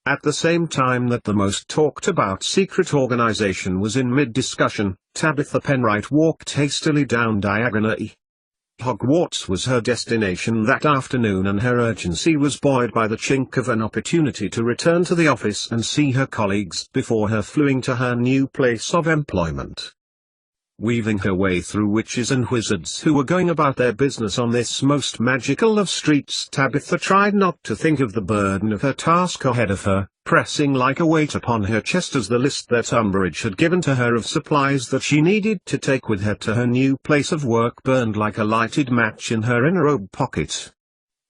At the same time that the most talked about secret organization was in mid-discussion, Tabitha Penwright walked hastily down Diagon Alley. Hogwarts was her destination that afternoon, and her urgency was buoyed by the chink of an opportunity to return to the office and see her colleagues before her fleeing to her new place of employment. Weaving her way through witches and wizards who were going about their business on this most magical of streets, Tabitha tried not to think of the burden of her task ahead of her, pressing like a weight upon her chest as the list that Umbridge had given to her of supplies that she needed to take with her to her new place of work burned like a lighted match in her inner robe pocket.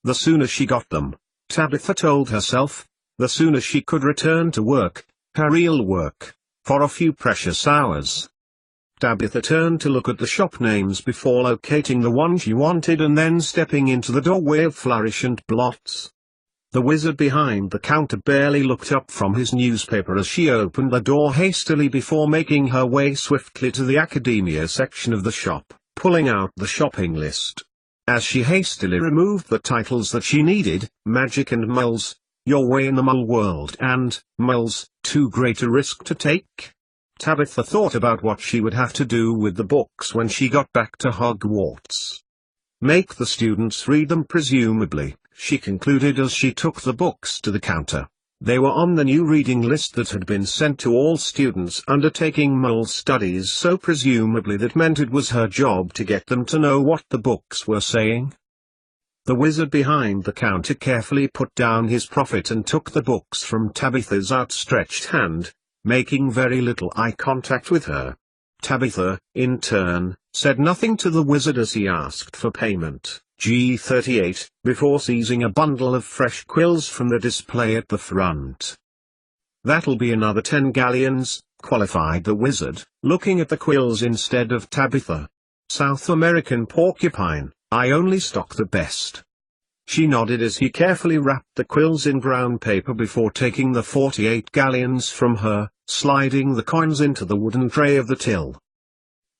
The sooner she got them, Tabitha told herself, the sooner she could return to work, her real work, for a few precious hours. Tabitha turned to look at the shop names before locating the one she wanted and then stepping into the doorway of Flourish and Blots. The wizard behind the counter barely looked up from his newspaper as she opened the door hastily before making her way swiftly to the academia section of the shop, pulling out the shopping list. As she hastily removed the titles that she needed, Magic and Muggles, Your Way in the Muggle World and Muggles, Too Great a Risk to Take, Tabitha thought about what she would have to do with the books when she got back to Hogwarts. Make the students read them presumably, she concluded as she took the books to the counter. They were on the new reading list that had been sent to all students undertaking Muggle studies, so presumably that meant it was her job to get them to know what the books were saying. The wizard behind the counter carefully put down his profit and took the books from Tabitha's outstretched hand, making very little eye contact with her. Tabitha, in turn, said nothing to the wizard as he asked for payment, G38, before seizing a bundle of fresh quills from the display at the front. That'll be another 10 galleons, qualified the wizard, looking at the quills instead of Tabitha. South American porcupine, I only stock the best. She nodded as he carefully wrapped the quills in brown paper before taking the 48 galleons from her, sliding the coins into the wooden tray of the till.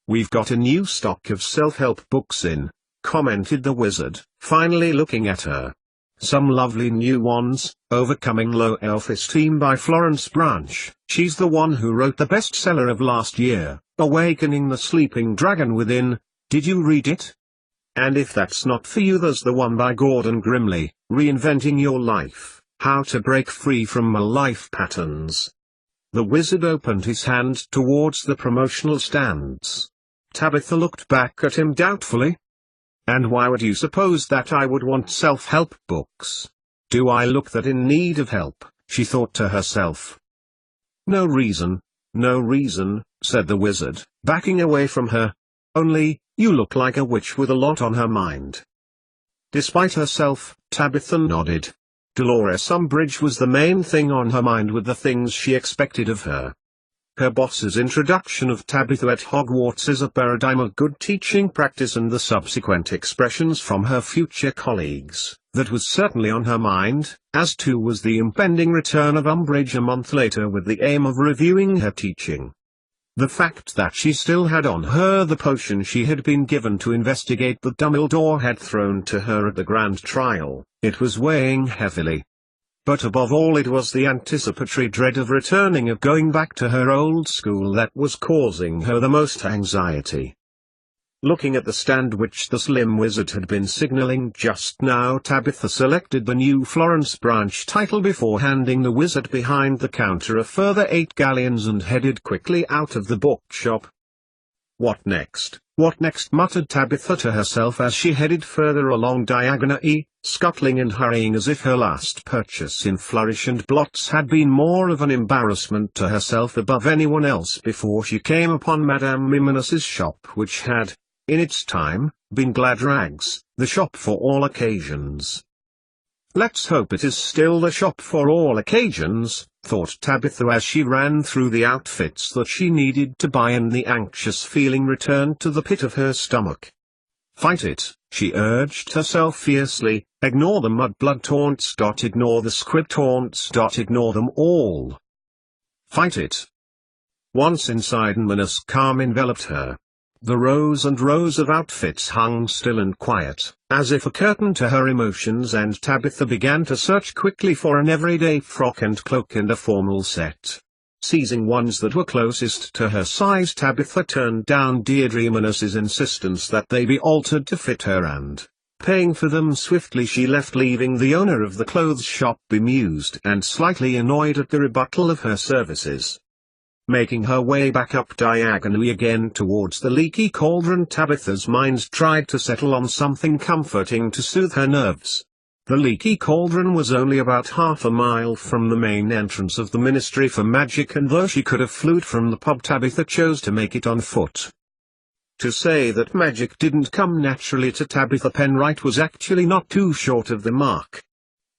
We've got a new stock of self-help books in, commented the wizard, finally looking at her. Some lovely new ones, Overcoming Low Self-Esteem by Florence Branch. She's the one who wrote the bestseller of last year, Awakening the Sleeping Dragon Within. Did you read it? And if that's not for you, there's the one by Gordon Grimley, Reinventing Your Life, How to Break Free from Life Patterns. The wizard opened his hand towards the promotional stands. Tabitha looked back at him doubtfully. And why would you suppose that I would want self-help books? Do I look that in need of help, she thought to herself. No reason, said the wizard, backing away from her. Only, you look like a witch with a lot on her mind. Despite herself, Tabitha nodded. Dolores Umbridge was the main thing on her mind with the things she expected of her. Her boss's introduction of Tabitha at Hogwarts as a paradigm of good teaching practice and the subsequent expressions from her future colleagues, that was certainly on her mind, as too was the impending return of Umbridge a month later with the aim of reviewing her teaching. The fact that she still had on her the potion she had been given to investigate that Dumbledore had thrown to her at the grand trial, it was weighing heavily. But above all it was the anticipatory dread of returning, of going back to her old school, that was causing her the most anxiety. Looking at the stand which the slim wizard had been signaling just now, Tabitha selected the new Florence Branch title before handing the wizard behind the counter a further 8 galleons and headed quickly out of the bookshop. What next, muttered Tabitha to herself as she headed further along Diagon Alley, scuttling and hurrying as if her last purchase in Flourish and Blots had been more of an embarrassment to herself above anyone else before she came upon Madame Mimos's shop, which had, in its time, been Glad Rags, the shop for all occasions. Let's hope it is still the shop for all occasions, thought Tabitha as she ran through the outfits that she needed to buy, and the anxious feeling returned to the pit of her stomach. Fight it, she urged herself fiercely, ignore the mudblood taunts. Ignore the squib taunts. Ignore them all. Fight it. Once inside, ominous calm enveloped her. The rows and rows of outfits hung still and quiet, as if a curtain to her emotions, and Tabitha began to search quickly for an everyday frock and cloak and a formal set. Seizing ones that were closest to her size, Tabitha turned down Deirdre Manus's insistence that they be altered to fit her, and, paying for them swiftly, she left, leaving the owner of the clothes shop bemused and slightly annoyed at the rebuttal of her services. Making her way back up diagonally again towards the leaky cauldron, Tabitha's mind tried to settle on something comforting to soothe her nerves. The leaky cauldron was only about half a mile from the main entrance of the Ministry for Magic, and though she could have flew from the pub, Tabitha chose to make it on foot. To say that magic didn't come naturally to Tabitha Penright was actually not too short of the mark.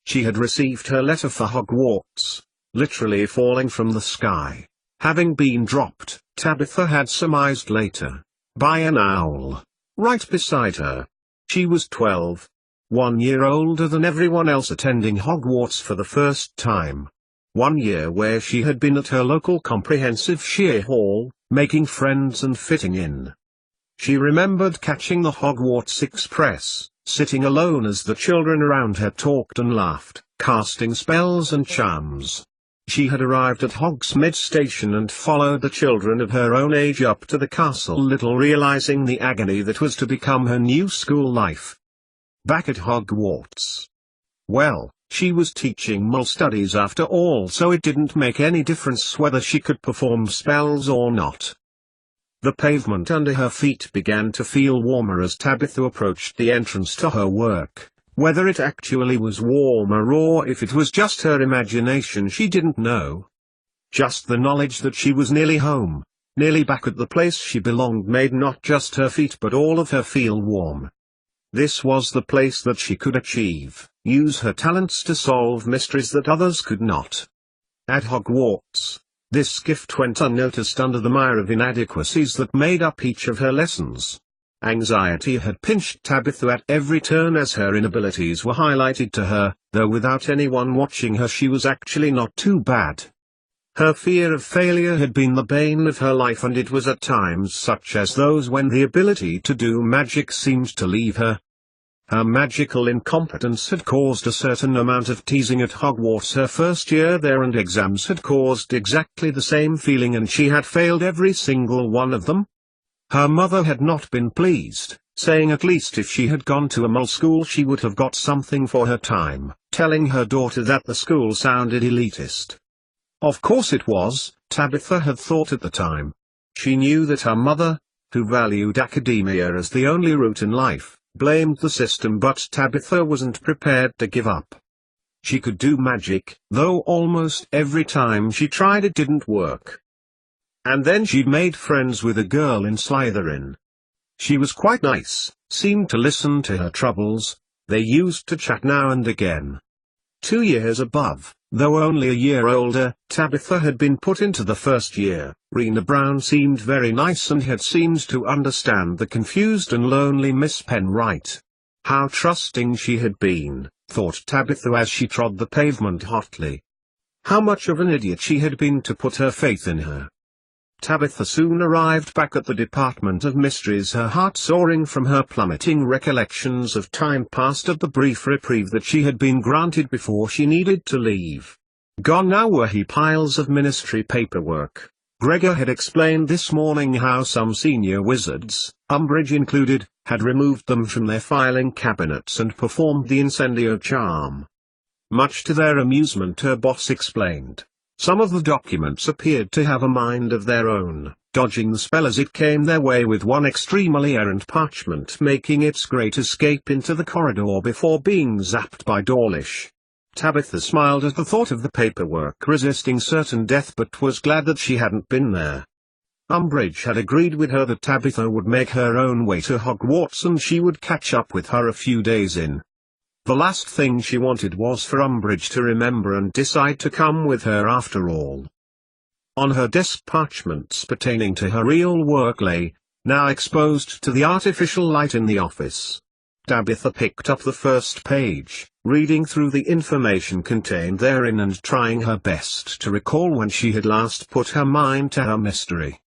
She had received her letter for Hogwarts, literally falling from the sky, having been dropped, Tabitha had surmised later, by an owl, right beside her. She was 12. 1 year older than everyone else, attending Hogwarts for the first time. 1 year where she had been at her local comprehensive shear hall, making friends and fitting in. She remembered catching the Hogwarts Express, sitting alone as the children around her talked and laughed, casting spells and charms. She had arrived at Hogsmeade Station and followed the children of her own age up to the castle, little realizing the agony that was to become her new school life. Back at Hogwarts. Well, she was teaching mole studies after all, so it didn't make any difference whether she could perform spells or not. The pavement under her feet began to feel warmer as Tabitha approached the entrance to her work. Whether it actually was warmer or if it was just her imagination, she didn't know. Just the knowledge that she was nearly home, nearly back at the place she belonged, made not just her feet but all of her feel warm. This was the place that she could use her talents to solve mysteries that others could not. At Hogwarts, this gift went unnoticed under the mire of inadequacies that made up each of her lessons. Anxiety had pinched Tabitha at every turn as her inabilities were highlighted to her, though without anyone watching her she was actually not too bad. Her fear of failure had been the bane of her life, and it was at times such as those when the ability to do magic seemed to leave her. Her magical incompetence had caused a certain amount of teasing at Hogwarts her first year there, and exams had caused exactly the same feeling, and she had failed every single one of them. Her mother had not been pleased, saying at least if she had gone to a mole school she would have got something for her time, telling her daughter that the school sounded elitist. Of course it was, Tabitha had thought at the time. She knew that her mother, who valued academia as the only route in life, blamed the system, but Tabitha wasn't prepared to give up. She could do magic, though almost every time she tried it didn't work. And then she'd made friends with a girl in Slytherin. She was quite nice, seemed to listen to her troubles, they used to chat now and again. 2 years above, though only a year older, Tabitha had been put into the first year. Rena Brown seemed very nice and had seemed to understand the confused and lonely Miss Penright. How trusting she had been, thought Tabitha as she trod the pavement hotly. How much of an idiot she had been to put her faith in her. Tabitha soon arrived back at the Department of Mysteries, her heart soaring from her plummeting recollections of time past at the brief reprieve that she had been granted before she needed to leave. Gone now were piles of ministry paperwork. Gregor had explained this morning how some senior wizards, Umbridge included, had removed them from their filing cabinets and performed the incendio charm. Much to their amusement, her boss explained. Some of the documents appeared to have a mind of their own, dodging the spell as it came their way, with one extremely errant parchment making its great escape into the corridor before being zapped by Dawlish. Tabitha smiled at the thought of the paperwork resisting certain death, but was glad that she hadn't been there. Umbridge had agreed with her that Tabitha would make her own way to Hogwarts and she would catch up with her a few days in. The last thing she wanted was for Umbridge to remember and decide to come with her after all. On her desk, parchments pertaining to her real work lay, now exposed to the artificial light in the office. Tabitha picked up the first page, reading through the information contained therein and trying her best to recall when she had last put her mind to her mystery.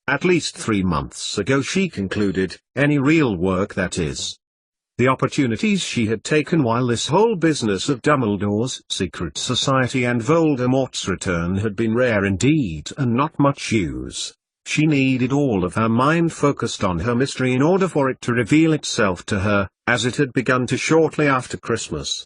At least 3 months ago, she concluded, any real work that is. The opportunities she had taken while this whole business of Dumbledore's secret society and Voldemort's return had been rare indeed and not much use. She needed all of her mind focused on her mystery in order for it to reveal itself to her, as it had begun to shortly after Christmas.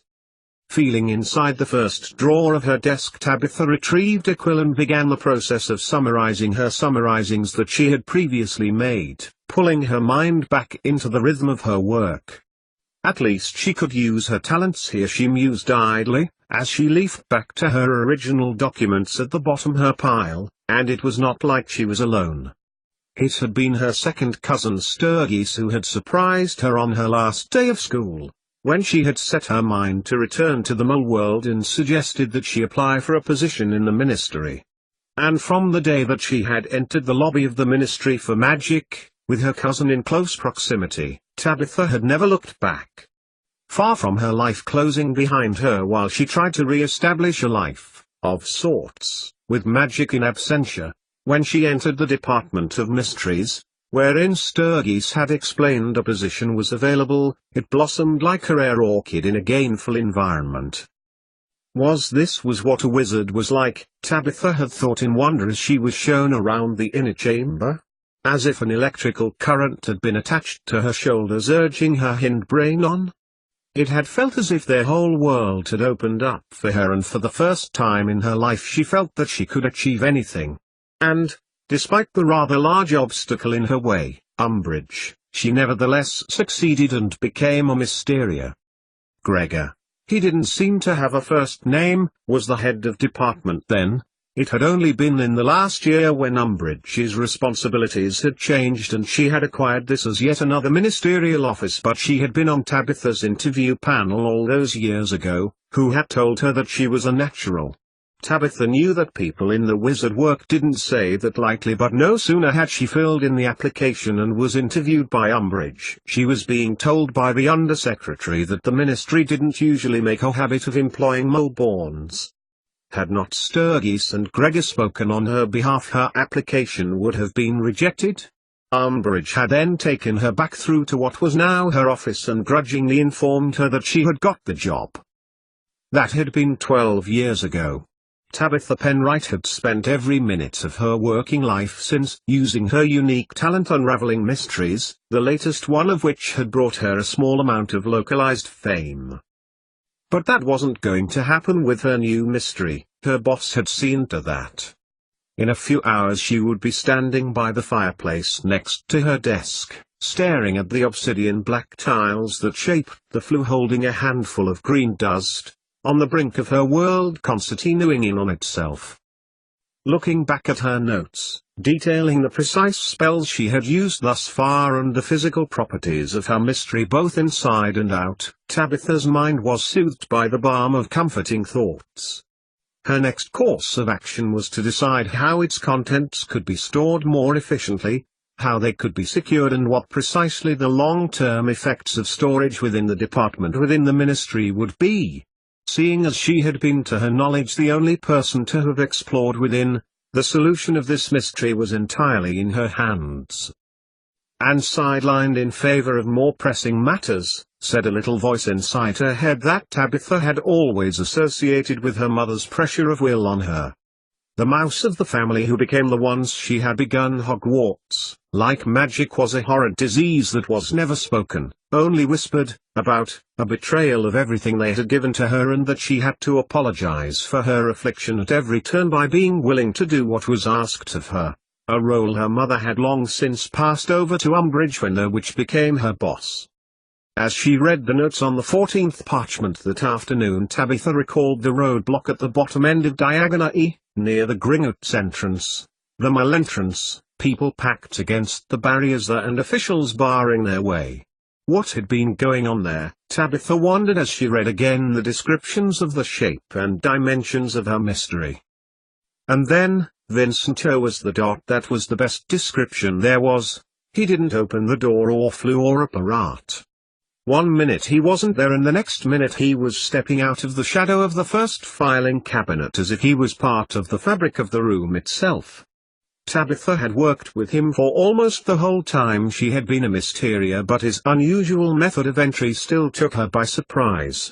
Feeling inside the first drawer of her desk, Tabitha retrieved a quill and began the process of summarizing her summarizings that she had previously made, pulling her mind back into the rhythm of her work. At least she could use her talents here, she mused idly, as she leafed back to her original documents at the bottom of her pile, and it was not like she was alone. It had been her second cousin Sturgis who had surprised her on her last day of school, when she had set her mind to return to the mole world and suggested that she apply for a position in the ministry. And from the day that she had entered the lobby of the Ministry for Magic, with her cousin in close proximity, Tabitha had never looked back. Far from her life closing behind her while she tried to re-establish a life, of sorts, with magic in absentia, when she entered the Department of Mysteries, wherein Sturgis had explained a position was available, it blossomed like a rare orchid in a gainful environment. This was what a wizard was like, Tabitha had thought in wonder as she was shown around the inner chamber. As if an electrical current had been attached to her shoulders urging her hindbrain on. It had felt as if their whole world had opened up for her, and for the first time in her life she felt that she could achieve anything. And, despite the rather large obstacle in her way, Umbridge, she nevertheless succeeded and became a Mysteria. Gregor, he didn't seem to have a first name, was the head of department then. It had only been in the last year when Umbridge's responsibilities had changed and she had acquired this as yet another ministerial office, but she had been on Tabitha's interview panel all those years ago, who had told her that she was a natural. Tabitha knew that people in the wizard work didn't say that lightly, but no sooner had she filled in the application and was interviewed by Umbridge, she was being told by the undersecretary that the ministry didn't usually make a habit of employing mole-borns. Had not Sturgis and Gregor spoken on her behalf, her application would have been rejected. Umbridge had then taken her back through to what was now her office and grudgingly informed her that she had got the job. That had been 12 years ago. Tabitha Penright had spent every minute of her working life since, using her unique talent unraveling mysteries, the latest one of which had brought her a small amount of localized fame. But that wasn't going to happen with her new mystery, her boss had seen to that. In a few hours she would be standing by the fireplace next to her desk, staring at the obsidian black tiles that shaped the flue, holding a handful of green dust, on the brink of her world concertinaing in on itself. Looking back at her notes, detailing the precise spells she had used thus far and the physical properties of her mystery both inside and out, Tabitha's mind was soothed by the balm of comforting thoughts. Her next course of action was to decide how its contents could be stored more efficiently, how they could be secured, and what precisely the long-term effects of storage within the department within the ministry would be. Seeing as she had been to her knowledge the only person to have explored within, the solution of this mystery was entirely in her hands. And sidelined in favor of more pressing matters, said a little voice inside her head that Tabitha had always associated with her mother's pressure of will on her. The mouse of the family who became the ones she had begun Hogwarts, like magic, was a horrid disease that was never spoken, only whispered, about, a betrayal of everything they had given to her, and that she had to apologize for her affliction at every turn by being willing to do what was asked of her, a role her mother had long since passed over to Umbridge when the witch became her boss. As she read the notes on the 14th parchment that afternoon, Tabitha recalled the roadblock at the bottom end of Diagon E, near the Gringotts entrance, the mole entrance, people packed against the barriers there and officials barring their way. What had been going on there, Tabitha wondered as she read again the descriptions of the shape and dimensions of her mystery. And then, Vincento was the dot. That was the best description there was. He didn't open the door or flew or apparat. 1 minute he wasn't there and the next minute he was stepping out of the shadow of the first filing cabinet as if he was part of the fabric of the room itself. Tabitha had worked with him for almost the whole time she had been a Mysteria, but his unusual method of entry still took her by surprise.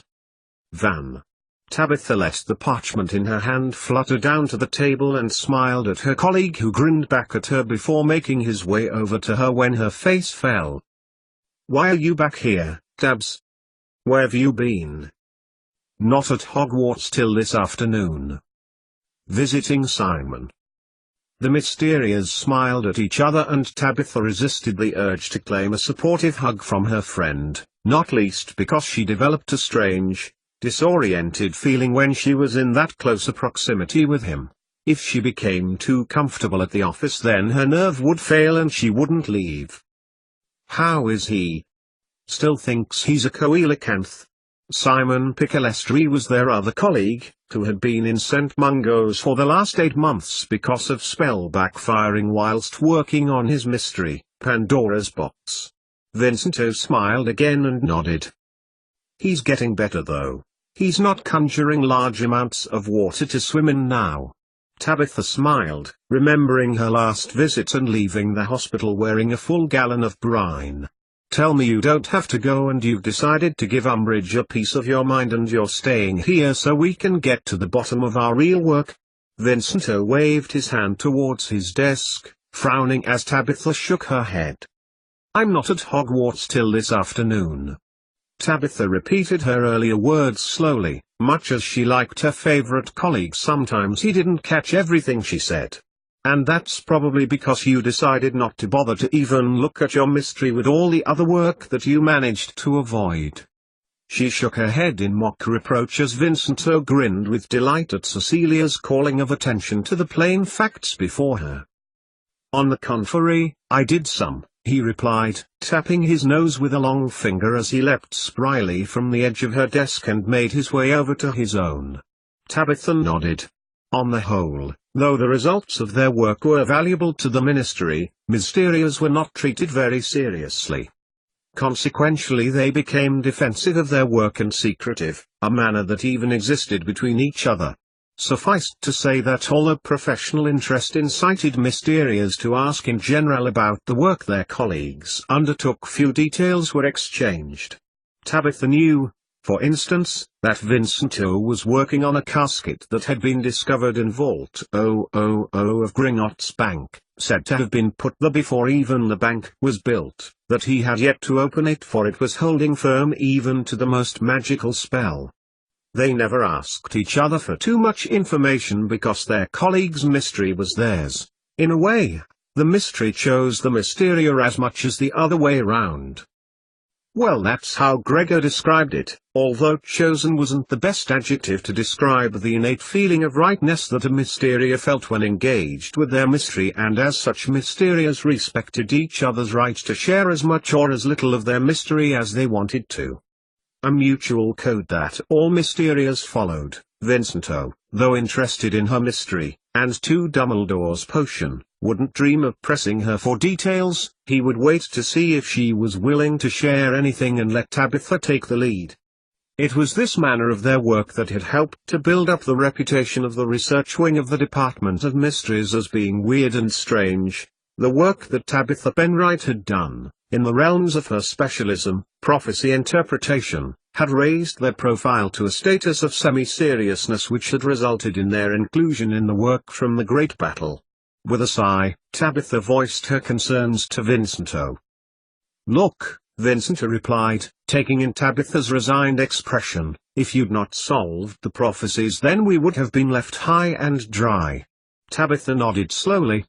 Van. Tabitha let the parchment in her hand flutter down to the table and smiled at her colleague, who grinned back at her before making his way over to her when her face fell. "Why are you back here, Tabs? Where've you been?" "Not at Hogwarts till this afternoon. Visiting Simon." The Mysterias smiled at each other, and Tabitha resisted the urge to claim a supportive hug from her friend, not least because she developed a strange, disoriented feeling when she was in that closer proximity with him. If she became too comfortable at the office, then her nerve would fail and she wouldn't leave. "How is he?" "Still thinks he's a coelacanth." Simon Piccolestri was their other colleague, who had been in St. Mungo's for the last 8 months because of spell backfiring whilst working on his mystery, Pandora's Box. Vincento smiled again and nodded. "He's getting better though. He's not conjuring large amounts of water to swim in now." Tabitha smiled, remembering her last visit and leaving the hospital wearing a full gallon of brine. "Tell me you don't have to go and you've decided to give Umbridge a piece of your mind and you're staying here so we can get to the bottom of our real work." Vincento waved his hand towards his desk, frowning as Tabitha shook her head. "I'm not at Hogwarts till this afternoon." Tabitha repeated her earlier words slowly. Much as she liked her favorite colleague, sometimes he didn't catch everything she said. "And that's probably because you decided not to bother to even look at your mystery with all the other work that you managed to avoid." She shook her head in mock reproach as Vincento grinned with delight at Cecilia's calling of attention to the plain facts before her. "On the contrary, I did some," he replied, tapping his nose with a long finger as he leapt spryly from the edge of her desk and made his way over to his own. Tabitha nodded. On the whole, though the results of their work were valuable to the Ministry, Mysterias were not treated very seriously. Consequentially they became defensive of their work and secretive, a manner that even existed between each other. Suffice to say that although professional interest incited Mysterias to ask in general about the work their colleagues undertook, few details were exchanged. Tabitha knew, for instance, that Vincento was working on a casket that had been discovered in Vault 000 of Gringotts Bank, said to have been put there before even the bank was built, that he had yet to open it for it was holding firm even to the most magical spell. They never asked each other for too much information because their colleague's mystery was theirs. In a way, the mystery chose the Mysteria as much as the other way round. Well, that's how Gregor described it, although chosen wasn't the best adjective to describe the innate feeling of rightness that a Mysteria felt when engaged with their mystery, and as such Mysterias respected each other's right to share as much or as little of their mystery as they wanted to. A mutual code that all Mysterias followed. Vincento, though interested in her mystery, and to Dumbledore's potion, wouldn't dream of pressing her for details. He would wait to see if she was willing to share anything and let Tabitha take the lead. It was this manner of their work that had helped to build up the reputation of the research wing of the Department of Mysteries as being weird and strange. The work that Tabitha Penright had done, in the realms of her specialism, prophecy interpretation, had raised their profile to a status of semi-seriousness which had resulted in their inclusion in the work from the Great Battle. With a sigh, Tabitha voiced her concerns to Vincento. "Look," Vincento replied, taking in Tabitha's resigned expression, "if you'd not solved the prophecies then we would have been left high and dry." Tabitha nodded slowly.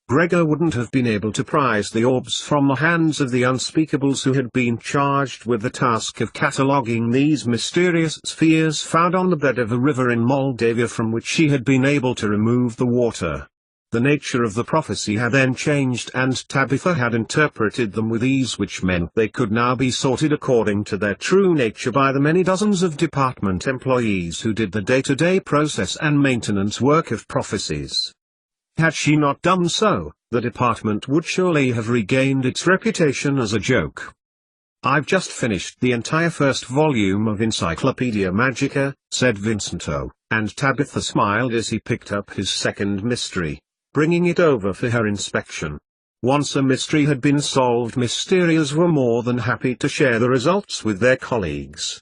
Gregor wouldn't have been able to prise the orbs from the hands of the unspeakables who had been charged with the task of cataloguing these mysterious spheres found on the bed of a river in Moldavia from which she had been able to remove the water. The nature of the prophecy had then changed and Tabitha had interpreted them with ease, which meant they could now be sorted according to their true nature by the many dozens of department employees who did the day-to-day process and maintenance work of prophecies. Had she not done so, the department would surely have regained its reputation as a joke. "I've just finished the entire first volume of Encyclopedia Magica," said Vincento, and Tabitha smiled as he picked up his second mystery. bringing it over for her inspection. Once a mystery had been solved, mysterious were more than happy to share the results with their colleagues.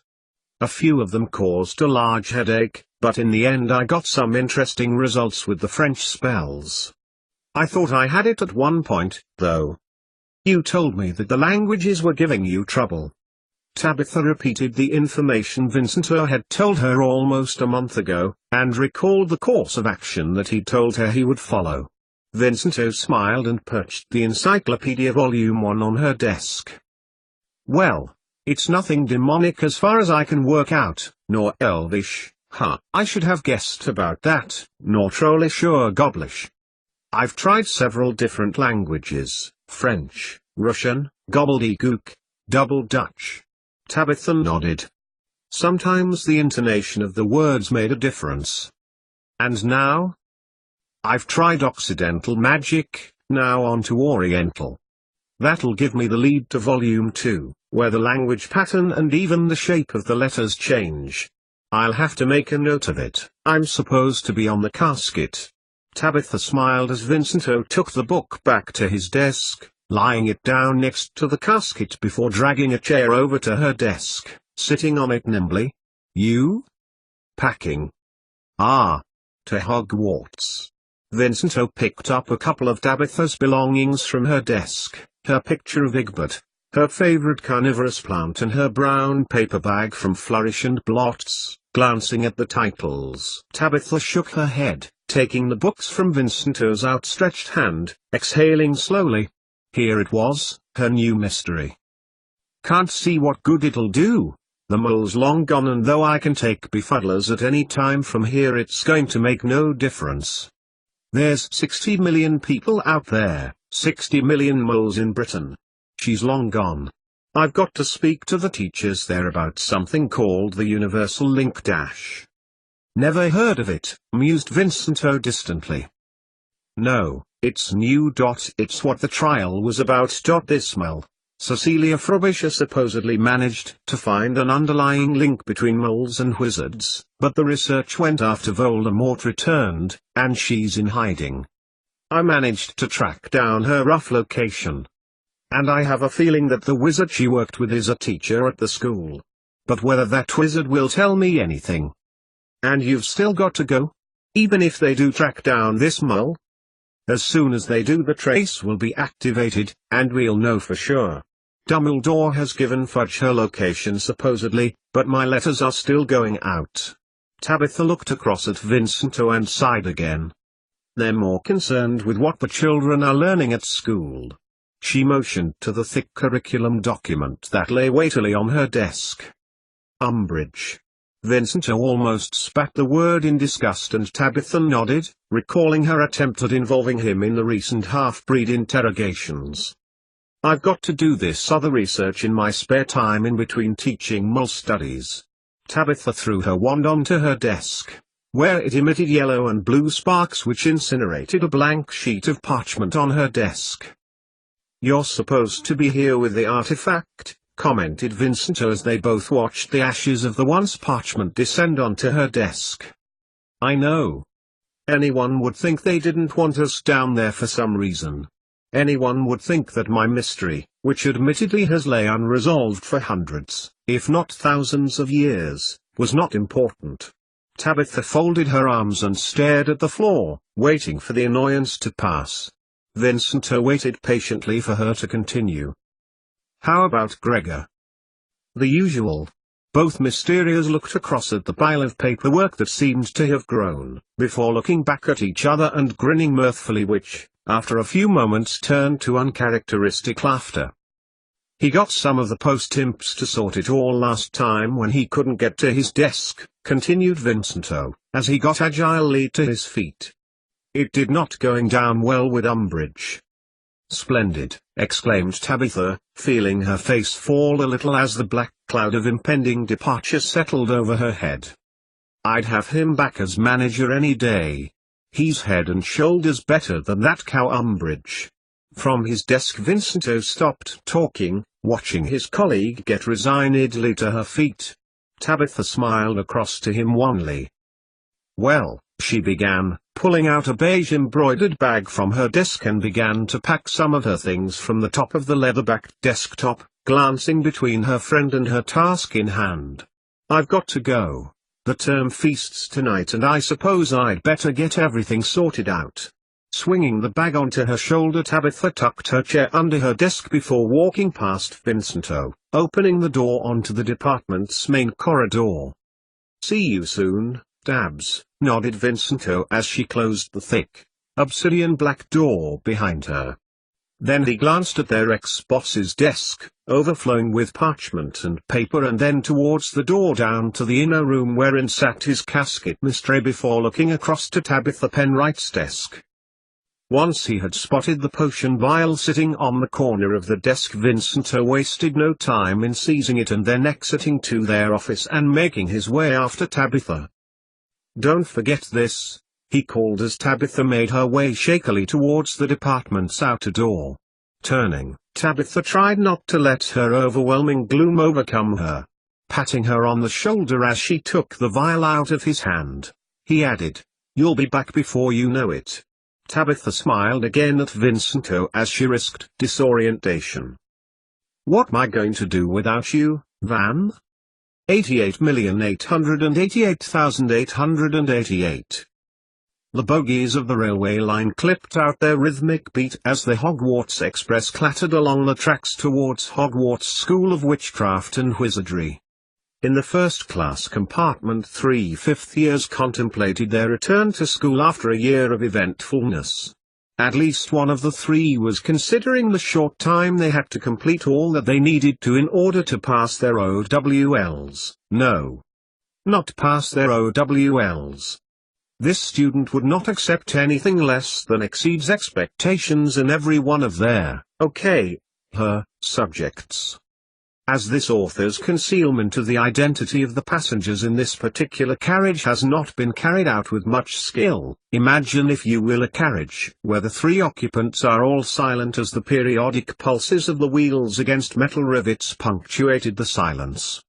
A few of them caused a large headache, but in the end I got some interesting results with the French spells. I thought I had it at one point, though. You told me that the languages were giving you trouble. Tabitha repeated the information Vincento had told her almost a month ago, and recalled the course of action that he told her he would follow. Vincento smiled and perched the Encyclopedia Volume 1 on her desk. Well, it's nothing demonic as far as I can work out, nor elvish, I should have guessed about that, nor trollish or gobblish. I've tried several different languages, French, Russian, gobbledygook, Double Dutch. Tabitha nodded. Sometimes the intonation of the words made a difference. And now? I've tried Occidental magic, now on to Oriental. That'll give me the lead to Volume 2, where the language pattern and even the shape of the letters change. I'll have to make a note of it. I'm supposed to be on the casket. Tabitha smiled as Vincento took the book back to his desk, lying it down next to the casket before dragging a chair over to her desk, sitting on it nimbly. You? Packing. Ah. To Hogwarts. Vincento picked up a couple of Tabitha's belongings from her desk, her picture of Egbert, her favorite carnivorous plant and her brown paper bag from Flourish and Blots. Glancing at the titles, Tabitha shook her head, taking the books from Vincento's outstretched hand, exhaling slowly. Here it was, her new mystery. Can't see what good it'll do. The mole's long gone, and though I can take befuddlers at any time from here, it's going to make no difference. There's 60 million people out there, 60 million moles in Britain. She's long gone. I've got to speak to the teachers there about something called the Universal Link Dash. Never heard of it, mused Vincento distantly. No, it's new. It's what the trial was about. Ismail, Cecilia Frobisher supposedly managed to find an underlying link between moles and wizards, but the research went after Voldemort returned, and she's in hiding. I managed to track down her rough location. And I have a feeling that the wizard she worked with is a teacher at the school. But whether that wizard will tell me anything. And you've still got to go? Even if they do track down this mole? As soon as they do, the trace will be activated, and we'll know for sure. Dumbledore has given Fudge her location supposedly, but my letters are still going out. Tabitha looked across at Vincento and sighed again. They're more concerned with what the children are learning at school. She motioned to the thick curriculum document that lay weightily on her desk. Umbridge. Vincento almost spat the word in disgust, and Tabitha nodded, recalling her attempt at involving him in the recent half-breed interrogations. I've got to do this other research in my spare time in between teaching mole studies. Tabitha threw her wand onto her desk, where it emitted yellow and blue sparks which incinerated a blank sheet of parchment on her desk. You're supposed to be here with the artifact, commented Vincento as they both watched the ashes of the once parchment descend onto her desk. I know. Anyone would think they didn't want us down there for some reason. Anyone would think that my mystery, which admittedly has lay unresolved for hundreds, if not thousands of years, was not important. Tabitha folded her arms and stared at the floor, waiting for the annoyance to pass. Vincento waited patiently for her to continue. How about Gregor? The usual. Both mysterious looked across at the pile of paperwork that seemed to have grown, before looking back at each other and grinning mirthfully, which, after a few moments, turned to uncharacteristic laughter. He got some of the post-imps to sort it all last time when he couldn't get to his desk, continued Vincento, as he got agilely to his feet. It did not going down well with Umbridge. Splendid, exclaimed Tabitha, feeling her face fall a little as the black cloud of impending departure settled over her head. I'd have him back as manager any day. He's head and shoulders better than that cow Umbridge. From his desk Vincento stopped talking, watching his colleague get resignedly to her feet. Tabitha smiled across to him wanly. Well, she began, pulling out a beige embroidered bag from her desk and began to pack some of her things from the top of the leather-backed desktop, glancing between her friend and her task in hand. "I've got to go. The term feasts tonight and I suppose I'd better get everything sorted out." Swinging the bag onto her shoulder, Tabitha tucked her chair under her desk before walking past Vincenzo, opening the door onto the department's main corridor. "See you soon, Tabs," nodded Vincenzo as she closed the thick, obsidian black door behind her. Then he glanced at their ex-boss's desk, overflowing with parchment and paper, and then towards the door down to the inner room wherein sat his casket Mistre before looking across to Tabitha Penright's desk. Once he had spotted the potion vial sitting on the corner of the desk, Vincenzo wasted no time in seizing it and then exiting to their office and making his way after Tabitha. "Don't forget this," he called as Tabitha made her way shakily towards the department's outer door. Turning, Tabitha tried not to let her overwhelming gloom overcome her. Patting her on the shoulder as she took the vial out of his hand, he added, "You'll be back before you know it." Tabitha smiled again at Vincenzo as she risked disorientation. "What am I going to do without you, Van?" 88,888,888. The bogies of the railway line clipped out their rhythmic beat as the Hogwarts Express clattered along the tracks towards Hogwarts School of Witchcraft and Wizardry. In the first-class compartment, 3 fifth-years contemplated their return to school after a year of eventfulness. At least one of the three was considering the short time they had to complete all that they needed to in order to pass their OWLs. No. Not pass their OWLs. This student would not accept anything less than exceeds expectations in every one of their her subjects. As this author's concealment of the identity of the passengers in this particular carriage has not been carried out with much skill, imagine if you will a carriage where the 3 occupants are all silent as the periodic pulses of the wheels against metal rivets punctuated the silence.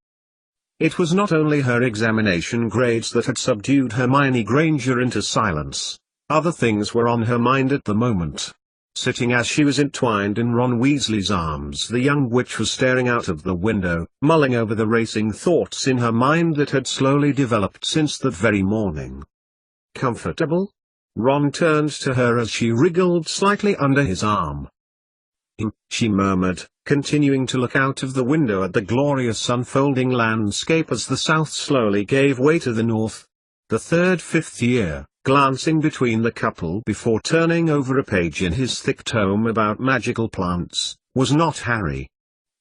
It was not only her examination grades that had subdued Hermione Granger into silence. Other things were on her mind at the moment. Sitting as she was entwined in Ron Weasley's arms, the young witch was staring out of the window, mulling over the racing thoughts in her mind that had slowly developed since that very morning. "Comfortable?" Ron turned to her as she wriggled slightly under his arm. She murmured, continuing to look out of the window at the glorious unfolding landscape as the south slowly gave way to the north. The third fifth year, glancing between the couple before turning over a page in his thick tome about magical plants, was not Harry.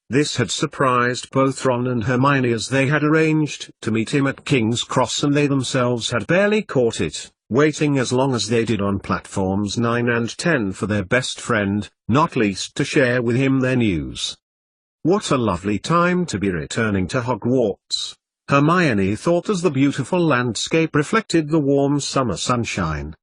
This had surprised both Ron and Hermione as they had arranged to meet him at King's Cross, and they themselves had barely caught it, waiting as long as they did on platforms 9 and 10 for their best friend, not least to share with him their news. What a lovely time to be returning to Hogwarts, Hermione thought as the beautiful landscape reflected the warm summer sunshine.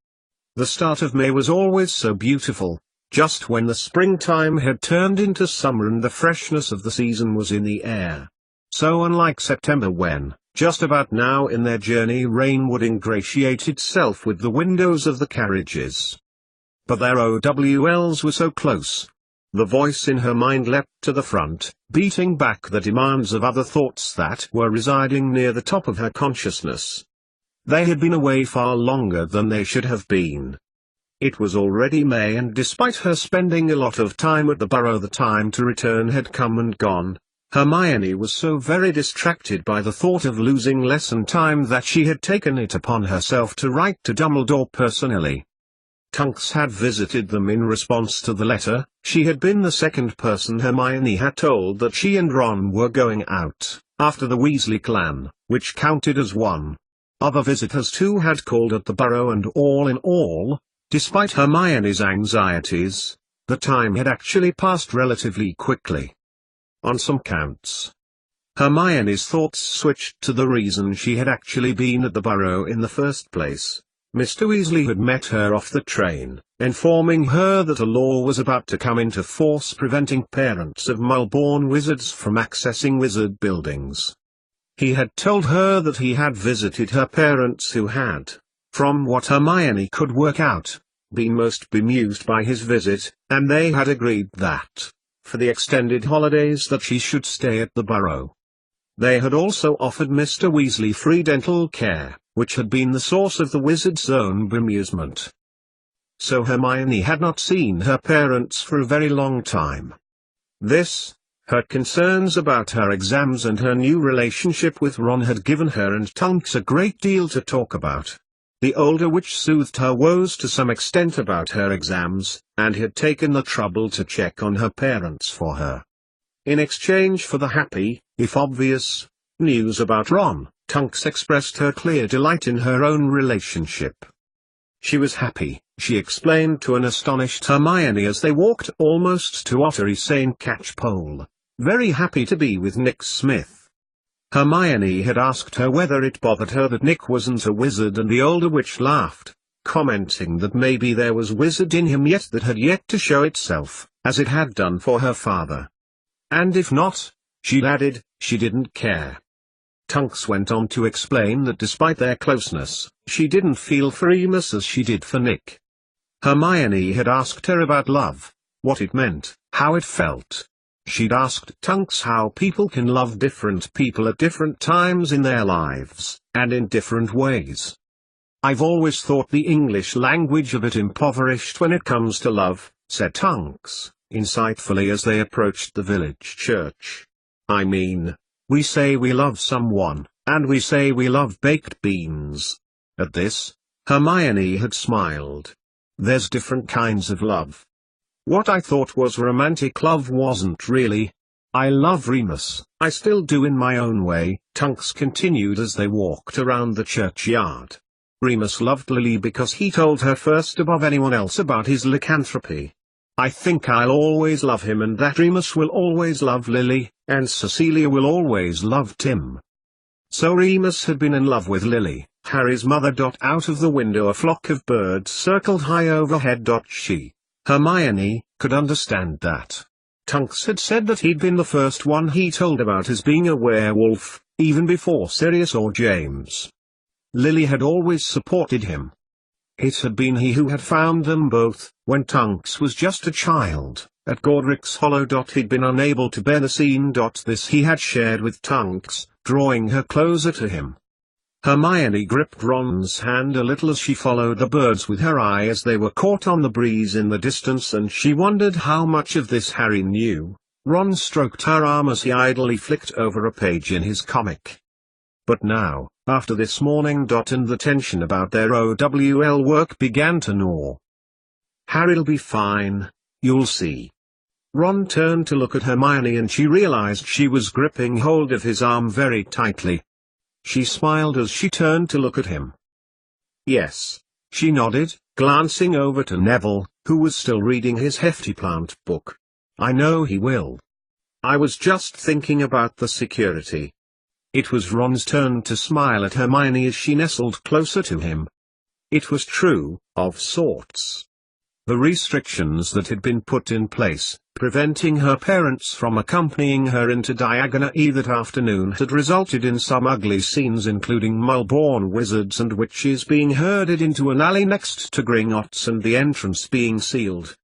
The start of May was always so beautiful, just when the springtime had turned into summer and the freshness of the season was in the air. So unlike September when, just about now in their journey, rain would ingratiate itself with the windows of the carriages. But their OWLs were so close. The voice in her mind leapt to the front, beating back the demands of other thoughts that were residing near the top of her consciousness. They had been away far longer than they should have been. It was already May, and despite her spending a lot of time at the Burrow, the time to return had come and gone. Hermione was so very distracted by the thought of losing lesson time that she had taken it upon herself to write to Dumbledore personally. Tonks had visited them in response to the letter. She had been the second person Hermione had told that she and Ron were going out, after the Weasley clan, which counted as one. Other visitors too had called at the Burrow, and all in all, despite Hermione's anxieties, the time had actually passed relatively quickly. On some counts, Hermione's thoughts switched to the reason she had actually been at the Burrow in the first place. Mr. Weasley had met her off the train, informing her that a law was about to come into force preventing parents of Muggle-born wizards from accessing wizard buildings. He had told her that he had visited her parents who had from what Hermione could work out, been most bemused by his visit, and they had agreed that, for the extended holidays, that she should stay at the Burrow. They had also offered Mr. Weasley free dental care, which had been the source of the wizard's own bemusement. So Hermione had not seen her parents for a very long time. This, her concerns about her exams and her new relationship with Ron had given her and Tonks a great deal to talk about. The older witch soothed her woes to some extent about her exams, and had taken the trouble to check on her parents for her. In exchange for the happy, if obvious, news about Ron, Tonks expressed her clear delight in her own relationship. She was happy, she explained to an astonished Hermione as they walked almost to Ottery St. Catchpole, very happy to be with Nick Smith. Hermione had asked her whether it bothered her that Nick wasn't a wizard, and the older witch laughed, commenting that maybe there was wizard in him yet that had yet to show itself, as it had done for her father. And if not, she added, she didn't care. Tonks went on to explain that despite their closeness, she didn't feel for Remus as she did for Nick. Hermione had asked her about love, what it meant, how it felt. She'd asked Tonks how people can love different people at different times in their lives, and in different ways. I've always thought the English language a bit impoverished when it comes to love, said Tonks, insightfully as they approached the village church. I mean, we say we love someone, and we say we love baked beans. At this, Hermione had smiled. There's different kinds of love. What I thought was romantic love wasn't really. I love Remus, I still do in my own way, Tonks continued as they walked around the churchyard. Remus loved Lily because he told her first above anyone else about his lycanthropy. I think I'll always love him, and that Remus will always love Lily, and Cecilia will always love Tim. So Remus had been in love with Lily, Harry's mother. Out of the window a flock of birds circled high overhead. She, Hermione, could understand that. Tonks had said that he'd been the first one he told about as being a werewolf, even before Sirius or James. Lily had always supported him. It had been he who had found them both, when Tonks was just a child, at Godric's Hollow. He'd been unable to bear the scene. This he had shared with Tonks, drawing her closer to him. Hermione gripped Ron's hand a little as she followed the birds with her eye as they were caught on the breeze in the distance, and she wondered how much of this Harry knew. Ron stroked her arm as he idly flicked over a page in his comic. But now, after this morning. And the tension about their OWL work began to gnaw. Harry'll be fine, you'll see. Ron turned to look at Hermione and she realized she was gripping hold of his arm very tightly. She smiled as she turned to look at him. Yes, she nodded, glancing over to Neville, who was still reading his hefty plant book. I know he will. I was just thinking about the security. It was Ron's turn to smile at Hermione as she nestled closer to him. It was true, of sorts. The restrictions that had been put in place, preventing her parents from accompanying her into Diagon that afternoon, had resulted in some ugly scenes, including Mulborn wizards and witches being herded into an alley next to Gringotts and the entrance being sealed.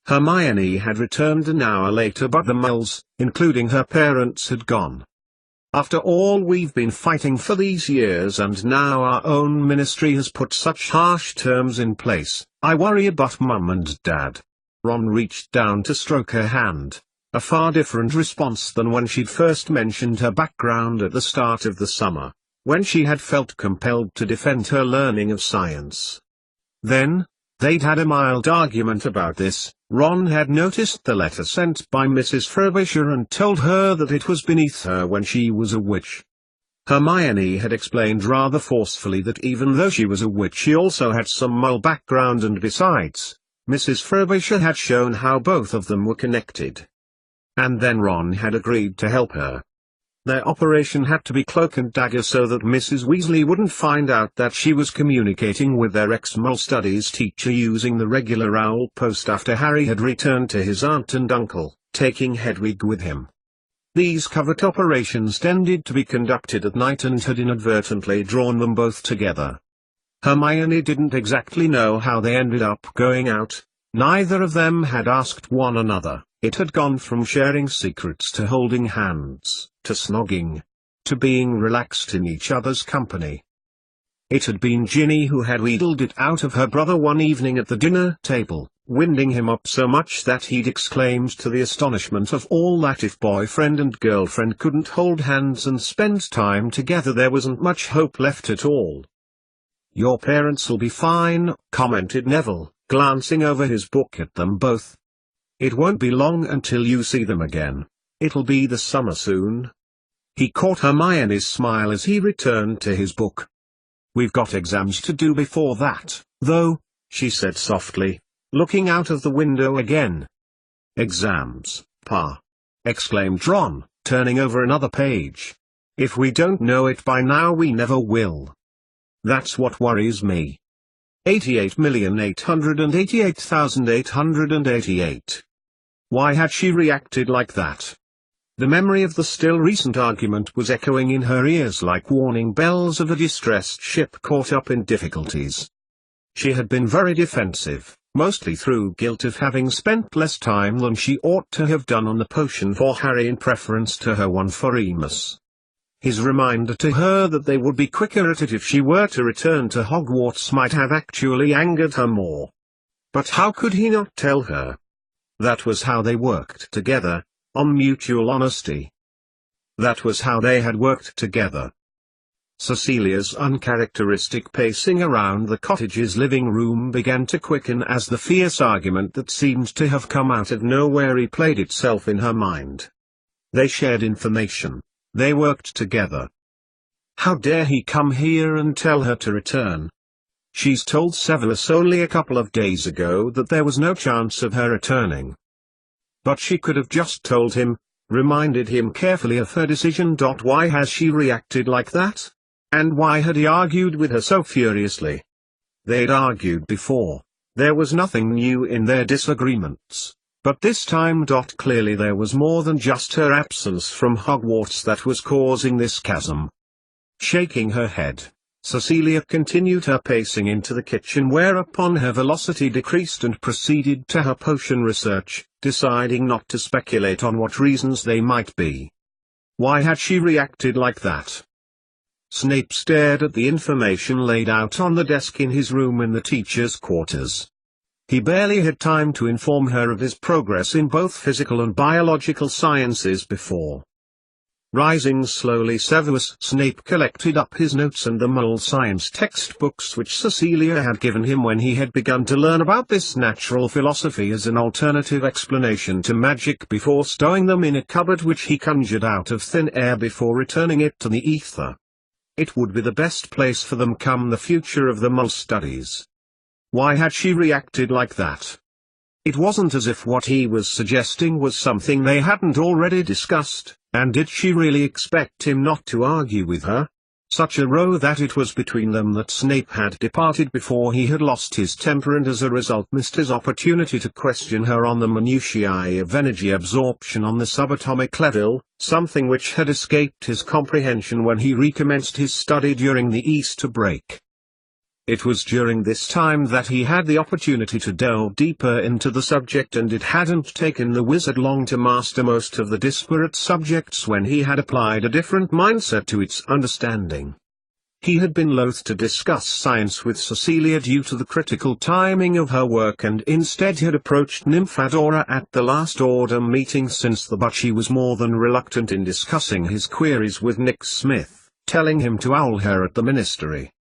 Hermione had returned an hour later, but the Mulls, including her parents, had gone. After all we've been fighting for these years, and now our own ministry has put such harsh terms in place, I worry about Mum and Dad. Ron reached down to stroke her hand, a far different response than when she'd first mentioned her background at the start of the summer, when she had felt compelled to defend her learning of science. Then, they'd had a mild argument about this. Ron had noticed the letter sent by Mrs. Frobisher and told her that it was beneath her when she was a witch. Hermione had explained rather forcefully that even though she was a witch she also had some Mull background, and besides, Mrs. Frobisher had shown how both of them were connected. And then Ron had agreed to help her. Their operation had to be cloak and dagger so that Mrs. Weasley wouldn't find out that she was communicating with their ex-Mull studies teacher using the regular owl post after Harry had returned to his aunt and uncle, taking Hedwig with him. These covert operations tended to be conducted at night and had inadvertently drawn them both together. Hermione didn't exactly know how they ended up going out. Neither of them had asked one another. It had gone from sharing secrets to holding hands, to snogging, to being relaxed in each other's company. It had been Ginny who had wheedled it out of her brother one evening at the dinner table, winding him up so much that he'd exclaimed to the astonishment of all that if boyfriend and girlfriend couldn't hold hands and spend time together there wasn't much hope left at all. "Your parents'll be fine," commented Neville, glancing over his book at them both. "It won't be long until you see them again. It'll be the summer soon." He caught Hermione's smile as he returned to his book. "We've got exams to do before that, though," she said softly, looking out of the window again. "Exams, Pa!" exclaimed Ron, turning over another page. "If we don't know it by now we never will. That's what worries me." 88,888,888. Why had she reacted like that? The memory of the still recent argument was echoing in her ears like warning bells of a distressed ship caught up in difficulties. She had been very defensive, mostly through guilt of having spent less time than she ought to have done on the potion for Harry in preference to her one for Remus. His reminder to her that they would be quicker at it if she were to return to Hogwarts might have actually angered her more. But how could he not tell her? That was how they worked together, on mutual honesty. That was how they had worked together. Cecilia's uncharacteristic pacing around the cottage's living room began to quicken as the fierce argument that seemed to have come out of nowhere replayed itself in her mind. They shared information. They worked together. How dare he come here and tell her to return? She's told Severus only a couple of days ago that there was no chance of her returning. But she could have just told him, reminded him carefully of her decision. Why has she reacted like that? And why had he argued with her so furiously? They'd argued before. There was nothing new in their disagreements. But this time. Clearly there was more than just her absence from Hogwarts that was causing this chasm. Shaking her head, Cecilia continued her pacing into the kitchen, whereupon her velocity decreased and proceeded to her potion research, deciding not to speculate on what reasons they might be. Why had she reacted like that? Snape stared at the information laid out on the desk in his room in the teachers' quarters. He barely had time to inform her of his progress in both physical and biological sciences before. Rising slowly, Severus Snape collected up his notes and the mole science textbooks which Cecilia had given him when he had begun to learn about this natural philosophy as an alternative explanation to magic, before stowing them in a cupboard which he conjured out of thin air before returning it to the ether. It would be the best place for them come the future of the mole studies. Why had she reacted like that? It wasn't as if what he was suggesting was something they hadn't already discussed, and did she really expect him not to argue with her? Such a row that it was between them that Snape had departed before he had lost his temper and as a result missed his opportunity to question her on the minutiae of energy absorption on the subatomic level, something which had escaped his comprehension when he recommenced his study during the Easter break. It was during this time that he had the opportunity to delve deeper into the subject, and it hadn't taken the wizard long to master most of the disparate subjects when he had applied a different mindset to its understanding. He had been loath to discuss science with Cecilia due to the critical timing of her work, and instead had approached Nymphadora at the last order meeting but she was more than reluctant in discussing his queries with Nick Smith, telling him to owl her at the ministry.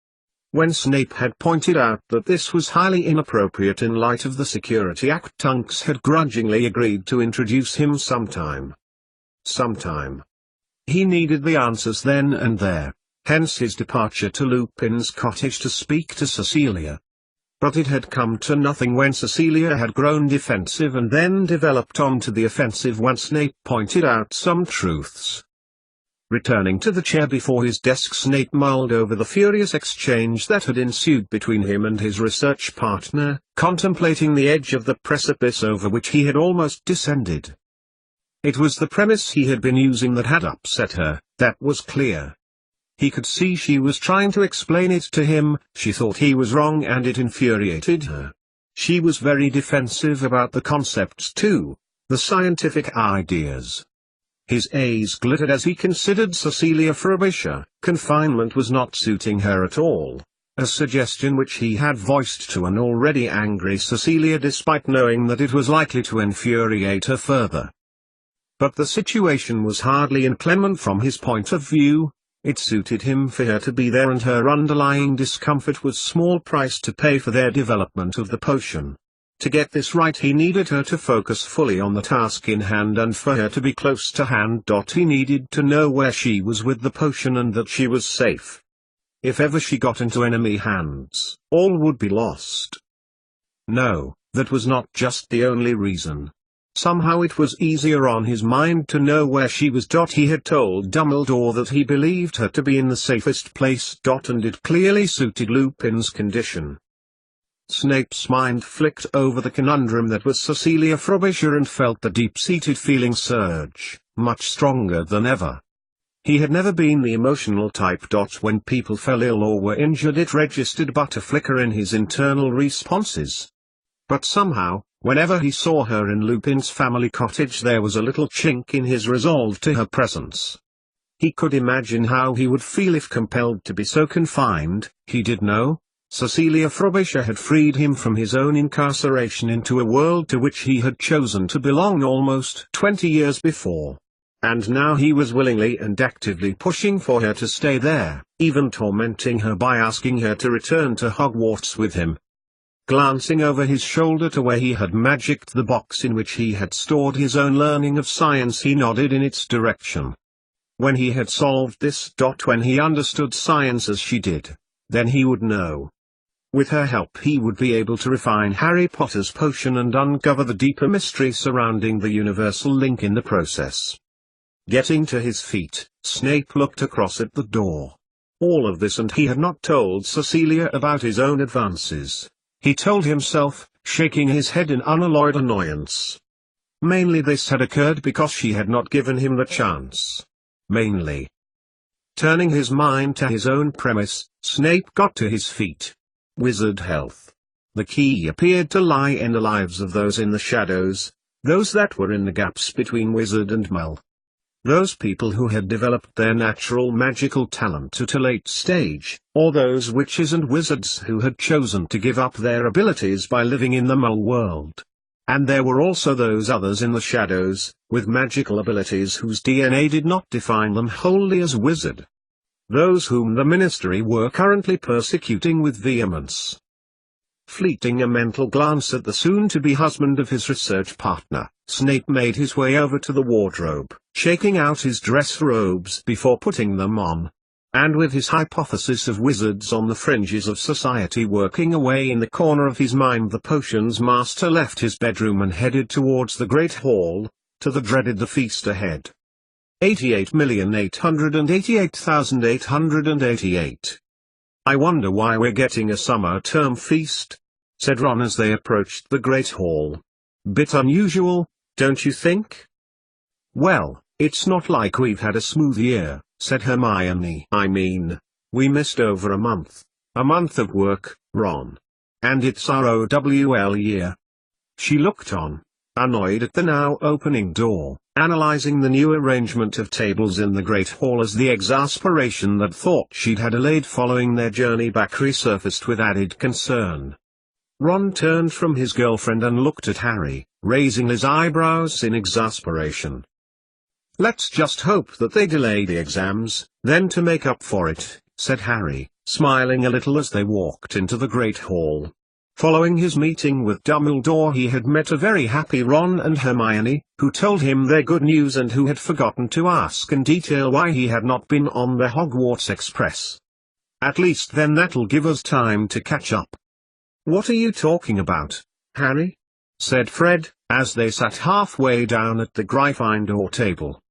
When Snape had pointed out that this was highly inappropriate in light of the Security Act, Tonks had grudgingly agreed to introduce him sometime. He needed the answers then and there, hence his departure to Lupin's cottage to speak to Cecilia. But it had come to nothing when Cecilia had grown defensive and then developed onto the offensive when Snape pointed out some truths. Returning to the chair before his desk, Snape mulled over the furious exchange that had ensued between him and his research partner, contemplating the edge of the precipice over which he had almost descended. It was the premise he had been using that had upset her, that was clear. He could see she was trying to explain it to him. She thought he was wrong and it infuriated her. She was very defensive about the concepts too, the scientific ideas. His eyes glittered as he considered Cecilia Frobisher. Confinement was not suiting her at all, a suggestion which he had voiced to an already angry Cecilia despite knowing that it was likely to infuriate her further. But the situation was hardly inclement from his point of view. It suited him for her to be there, and her underlying discomfort was small price to pay for their development of the potion. To get this right, he needed her to focus fully on the task in hand, and for her to be close to hand. He needed to know where she was with the potion and that she was safe. If ever she got into enemy hands, all would be lost. No, that was not just the only reason. Somehow it was easier on his mind to know where she was. He had told Dumbledore that he believed her to be in the safest place. And it clearly suited Lupin's condition. Snape's mind flicked over the conundrum that was Cecilia Frobisher and felt the deep-seated feeling surge, much stronger than ever. He had never been the emotional type. When people fell ill or were injured, it registered but a flicker in his internal responses. But somehow, whenever he saw her in Lupin's family cottage, there was a little chink in his resolve to her presence. He could imagine how he would feel if compelled to be so confined. He did know. Cecilia Frobisher had freed him from his own incarceration into a world to which he had chosen to belong almost 20 years before. And now he was willingly and actively pushing for her to stay there, even tormenting her by asking her to return to Hogwarts with him. Glancing over his shoulder to where he had magicked the box in which he had stored his own learning of science, he nodded in its direction. When he had solved this. When he understood science as she did, then he would know. With her help he would be able to refine Harry Potter's potion and uncover the deeper mystery surrounding the universal link in the process. Getting to his feet, Snape looked across at the door. All of this, and he had not told Cecilia about his own advances. He told himself, shaking his head in unalloyed annoyance. Mainly this had occurred because she had not given him the chance. Mainly. Turning his mind to his own premise, Snape got to his feet. Wizard health. The key appeared to lie in the lives of those in the shadows, those that were in the gaps between wizard and muggle. Those people who had developed their natural magical talent at a late stage, or those witches and wizards who had chosen to give up their abilities by living in the muggle world. And there were also those others in the shadows, with magical abilities whose DNA did not define them wholly as wizard. Those whom the Ministry were currently persecuting with vehemence. Fleeting a mental glance at the soon-to-be husband of his research partner, Snape made his way over to the wardrobe, shaking out his dress robes before putting them on. And with his hypothesis of wizards on the fringes of society working away in the corner of his mind, the potions master left his bedroom and headed towards the Great Hall, to the dreaded The Feast ahead. 88,888,888. I wonder why we're getting a summer term feast, said Ron as they approached the Great Hall. Bit unusual, don't you think? Well, it's not like we've had a smooth year, said Hermione. I mean, we missed over a month of work, Ron. And it's our OWL year. She looked on, annoyed at the now opening door, analyzing the new arrangement of tables in the Great Hall as the exasperation that thought she'd had allayed following their journey back resurfaced with added concern. Ron turned from his girlfriend and looked at Harry, raising his eyebrows in exasperation. Let's just hope that they delay the exams, then to make up for it, said Harry, smiling a little as they walked into the Great Hall. Following his meeting with Dumbledore, he had met a very happy Ron and Hermione, who told him their good news and who had forgotten to ask in detail why he had not been on the Hogwarts Express. At least then that'll give us time to catch up. What are you talking about, Harry? Said Fred, as they sat halfway down at the Gryffindor table.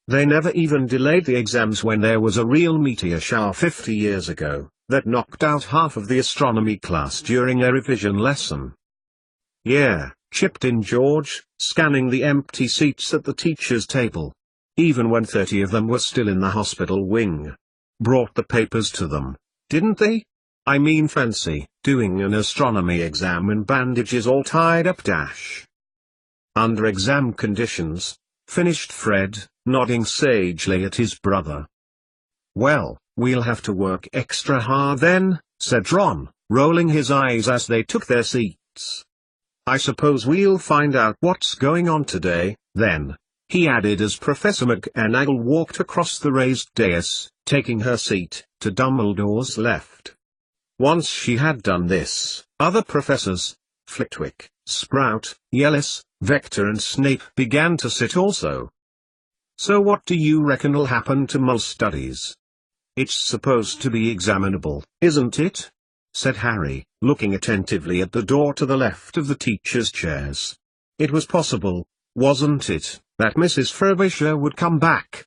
They never even delayed the exams when there was a real meteor shower 50 years ago, that knocked out half of the astronomy class during a revision lesson. Yeah, chipped in George, scanning the empty seats at the teacher's table. Even when 30 of them were still in the hospital wing. brought the papers to them, didn't they? I mean fancy doing an astronomy exam in bandages all tied up. Under exam conditions, finished Fred, nodding sagely at his brother. Well, we'll have to work extra hard then, said Ron, rolling his eyes as they took their seats. I suppose we'll find out what's going on today, then, he added as Professor McGonagall walked across the raised dais, taking her seat to Dumbledore's left. Once she had done this, other professors, Flitwick, Sprout, Yellis, Vector and Snape began to sit also. So what do you reckon'll happen to Mull's studies? It's supposed to be examinable, isn't it? Said Harry, looking attentively at the door to the left of the teachers' chairs. It was possible, wasn't it, that Mrs. Frobisher would come back?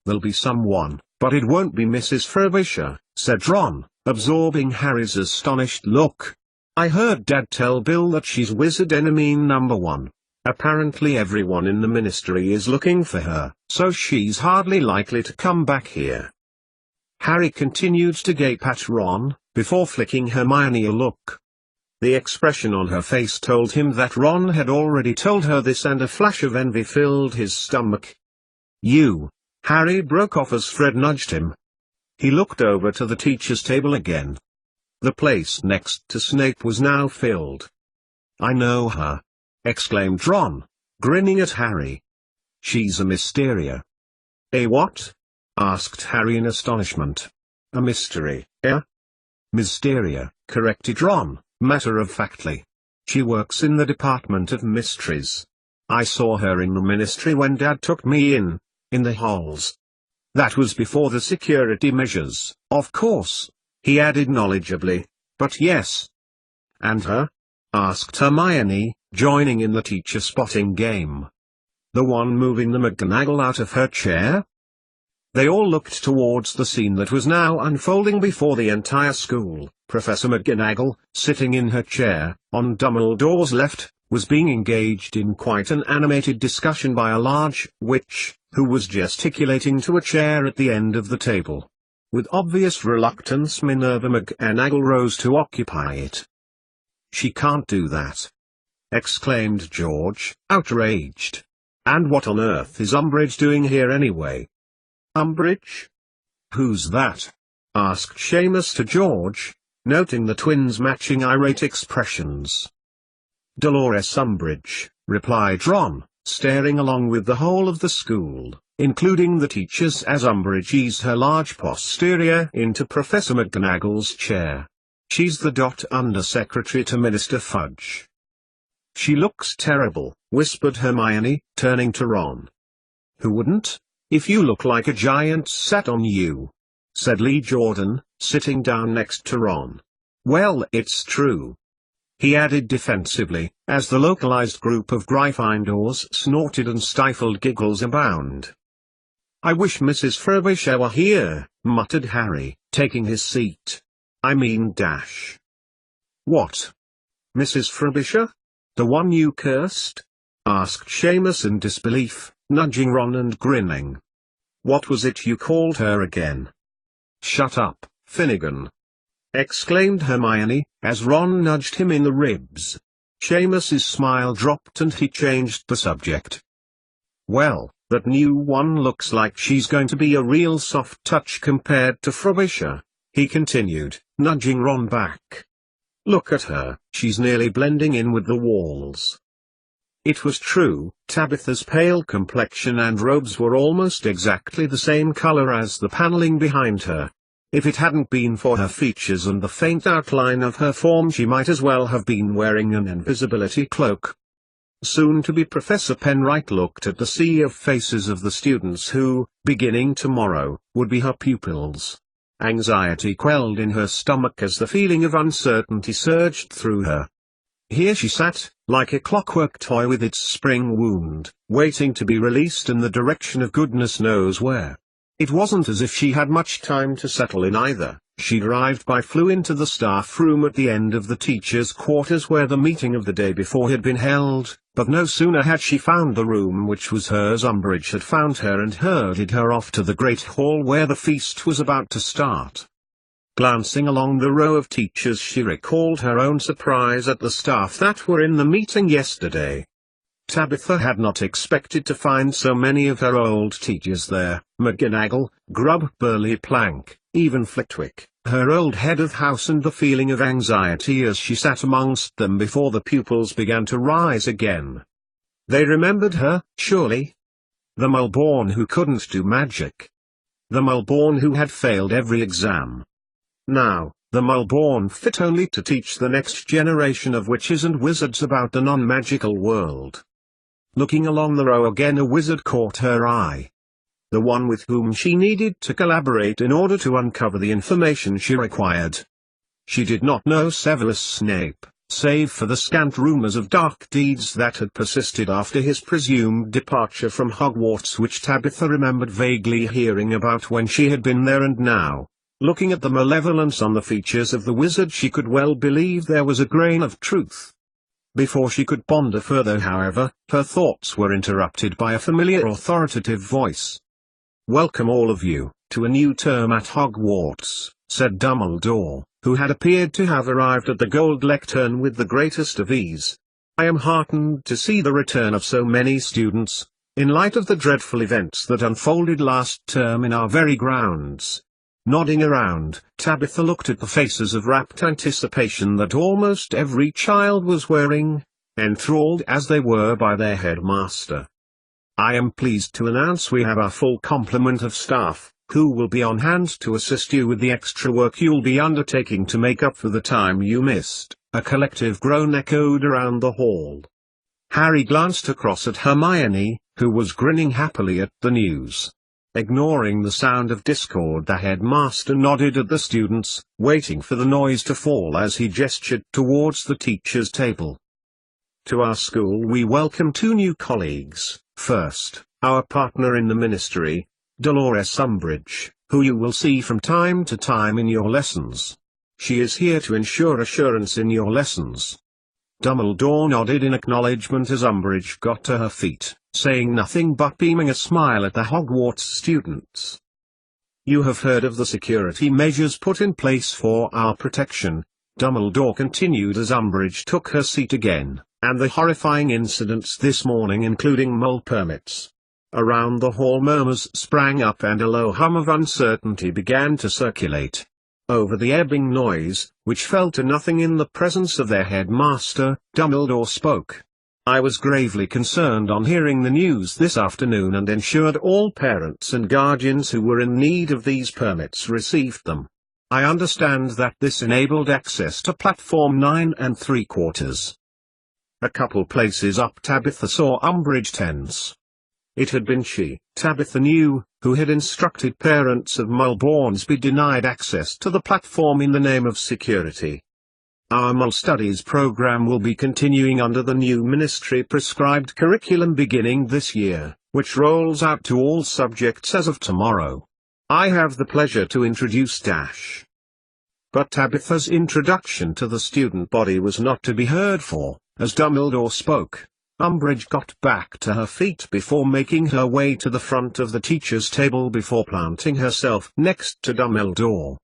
There'll be someone, but it won't be Mrs. Frobisher, said Ron, absorbing Harry's astonished look. I heard Dad tell Bill that she's wizard enemy #1. Apparently everyone in the Ministry is looking for her, so she's hardly likely to come back here. Harry continued to gape at Ron, before flicking Hermione a look. The expression on her face told him that Ron had already told her this, and a flash of envy filled his stomach. You! Harry broke off as Fred nudged him. He looked over to the teacher's table again. The place next to Snape was now filled. I know her! Exclaimed Ron, grinning at Harry. She's a Mysteria. A what? Asked Harry in astonishment. A mystery, eh? Mysteria, corrected Ron, matter-of-factly. She works in the Department of Mysteries. I saw her in the Ministry when Dad took me in the halls. That was before the security measures, of course, he added knowledgeably, but yes. And her? Asked Hermione, joining in the teacher-spotting game. The one moving the McGonagall out of her chair? They all looked towards the scene that was now unfolding before the entire school. Professor McGonagall, sitting in her chair, on Dumbledore's left, was being engaged in quite an animated discussion by a large witch, who was gesticulating to a chair at the end of the table. With obvious reluctance Minerva McGonagall rose to occupy it. She can't do that! Exclaimed George, outraged. And what on earth is Umbridge doing here anyway? Umbridge? Who's that? Asked Seamus to George, noting the twins' matching irate expressions. Dolores Umbridge, replied Ron, staring along with the whole of the school, including the teachers, as Umbridge eased her large posterior into Professor McGonagall's chair. She's the Under-Secretary to Minister Fudge. She looks terrible, whispered Hermione, turning to Ron. Who wouldn't, if you look like a giant sat on you? Said Lee Jordan, sitting down next to Ron. Well, it's true. He added defensively, as the localized group of Gryffindors snorted and stifled giggles abound. I wish Mrs. Frobisher were here, muttered Harry, taking his seat. I mean dash. What? Mrs. Frobisher? The one you cursed? Asked Seamus in disbelief, nudging Ron and grinning. What was it you called her again? Shut up, Finnegan! Exclaimed Hermione, as Ron nudged him in the ribs. Seamus's smile dropped and he changed the subject. Well, that new one looks like she's going to be a real soft touch compared to Frobisher, he continued, nudging Ron back. Look at her, she's nearly blending in with the walls. It was true, Tabitha's pale complexion and robes were almost exactly the same color as the paneling behind her. If it hadn't been for her features and the faint outline of her form, she might as well have been wearing an invisibility cloak. Soon-to-be Professor Penright looked at the sea of faces of the students who, beginning tomorrow, would be her pupils. Anxiety quelled in her stomach as the feeling of uncertainty surged through her. Here she sat, like a clockwork toy with its spring wound, waiting to be released in the direction of goodness knows where. It wasn't as if she had much time to settle in either. She'd arrived by flew into the staff room at the end of the teachers' quarters where the meeting of the day before had been held, But no sooner had she found the room which was hers, Umbridge had found her and herded her off to the great hall where the feast was about to start. Glancing along the row of teachers, she recalled her own surprise at the staff that were in the meeting yesterday. Tabitha had not expected to find so many of her old teachers there: McGonagall, Grubb, Burley, Plank, even Flitwick, her old head of house, and the feeling of anxiety as she sat amongst them before the pupils began to rise again. They remembered her, surely? The Mulborn who couldn't do magic. The Mulborn who had failed every exam. Now, the Mulborn fit only to teach the next generation of witches and wizards about the non-magical world. Looking along the row again, a wizard caught her eye. The one with whom she needed to collaborate in order to uncover the information she required. She did not know Severus Snape, save for the scant rumors of dark deeds that had persisted after his presumed departure from Hogwarts, which Tabitha remembered vaguely hearing about when she had been there, and now, looking at the malevolence on the features of the wizard, she could well believe there was a grain of truth. Before she could ponder further, however, her thoughts were interrupted by a familiar authoritative voice. "Welcome all of you, to a new term at Hogwarts," said Dumbledore, who had appeared to have arrived at the gold lectern with the greatest of ease. "I am heartened to see the return of so many students, in light of the dreadful events that unfolded last term in our very grounds." Nodding around, Tabitha looked at the faces of rapt anticipation that almost every child was wearing, enthralled as they were by their headmaster. "I am pleased to announce we have our full complement of staff, who will be on hand to assist you with the extra work you'll be undertaking to make up for the time you missed." A collective groan echoed around the hall. Harry glanced across at Hermione, who was grinning happily at the news. Ignoring the sound of discord, the headmaster nodded at the students, waiting for the noise to fall as he gestured towards the teachers' table. "To our school we welcome two new colleagues. First, our partner in the ministry, Dolores Umbridge, who you will see from time to time in your lessons. She is here to ensure assurance in your lessons." Dumbledore nodded in acknowledgement as Umbridge got to her feet, saying nothing but beaming a smile at the Hogwarts students. "You have heard of the security measures put in place for our protection," Dumbledore continued as Umbridge took her seat again, "and the horrifying incidents this morning, including mole permits." Around the hall murmurs sprang up and a low hum of uncertainty began to circulate. Over the ebbing noise, which fell to nothing in the presence of their headmaster, Dumbledore spoke. "I was gravely concerned on hearing the news this afternoon and ensured all parents and guardians who were in need of these permits received them. I understand that this enabled access to platform 9 3/4. A couple places up, Tabitha saw Umbridge tense. It had been she, Tabitha knew, who had instructed parents of Mulborns be denied access to the platform in the name of security. "Our Mul Studies program will be continuing under the new ministry-prescribed curriculum beginning this year, which rolls out to all subjects as of tomorrow. I have the pleasure to introduce Dash." But Tabitha's introduction to the student body was not to be heard for, as Dumbledore spoke. Umbridge got back to her feet before making her way to the front of the teacher's table before planting herself next to Dumbledore.